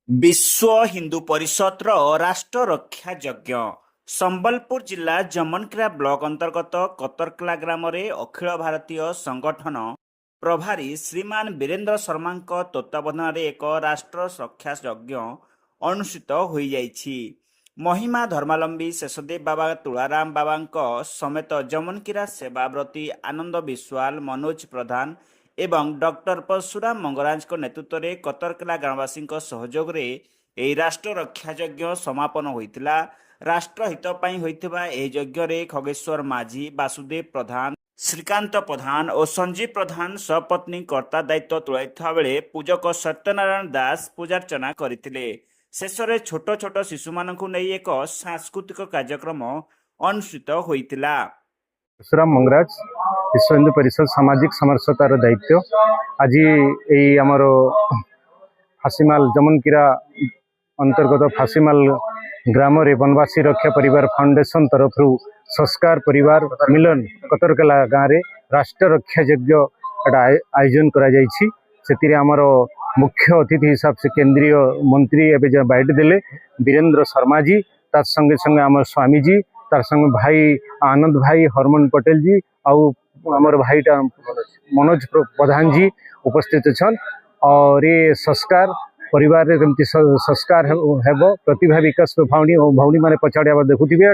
विश्व हिंदू परिषद राष्ट्र रक्षा यज्ञ संबलपुर जिला जमनकिरा ब्लॉक अंतर्गत कतरकला ग्राम अखिल भारतीय संगठन प्रभारी श्रीमान वीरेंद्र शर्मा तत्वावधान एक राष्ट्र रक्षा यज्ञ अनुष्ठित हो जाइछि। महिमा धर्मावलंबी शेषदेव बाबा तुलाराम बाबा समेत जमनकिरा सेवाव्रती आनंद विश्वाल मनोज प्रधान एवं डॉक्टर परशुराम मंगराज नेतृत्व में कतरकला ग्रामवासी सहयोग में राष्ट्र रक्षा यज्ञ समापन होता। राष्ट्रहित होता यज्ञ में खगेश्वर माझी, वासुदेव प्रधान, श्रीकांत प्रधान और संजीव प्रधान सपत्नी कर्ता दायित्व तुलाइता बेले पूजक सत्यनारायण दास पूजार्चना करते। शेष में छोट छोट शिशु मानू नहीं एक सांस्कृतिक कार्यक्रम अनुष्ठित होता। परशुराम मंगराज विश्व हिंदू परिषद सामाजिक समरसतार दायित्व आज आमर फासीमाल जमनकिरा अंतर्गत फासीमाल ग्राम रे वनवासी रक्षा परिवार फाउंडेशन तरफ संस्कार परिवार मिलन कतरकला गाँव रे राष्ट्र रक्षा यज्ञ आयोजन करा आमर मुख्य अतिथि हिसाब से केंद्रीय मंत्री एवं बाइट देले वीरेंद्र शर्मा जी, तार संगे संगे आम स्वामी जी, तार संगे भाई आनंद भाई हरमन पटेल जी आमर भाईटा मनोज प्रधान जी उपस्थित छन। और ये संस्कार परिवार रे केमती संस्कार हेबो प्रतिभा विकास भौणी भौणी माने पछाड़ी आब देखुथिबे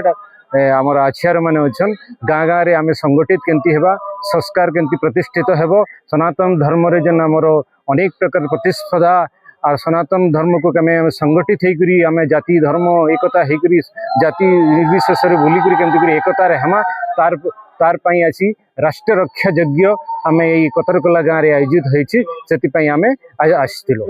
आमर आछियार माने अछन गाँ गाँ रे आमे संगठित केमती हेबा संस्कार केमती प्रतिष्ठित हेबो सनातन धर्म रे जन आमर अनेक प्रकार प्रतिस्पर्धा और सनातन धर्म को आम संगठित होकर जाति धर्म एकता होकर जाति निर्विशेष बुलिक केमती एकतार हेमा तार तार पई आसी राष्ट्र रक्षा यज्ञ आम कतरकला गाँव में आयोजित होती से आम आज आसलु।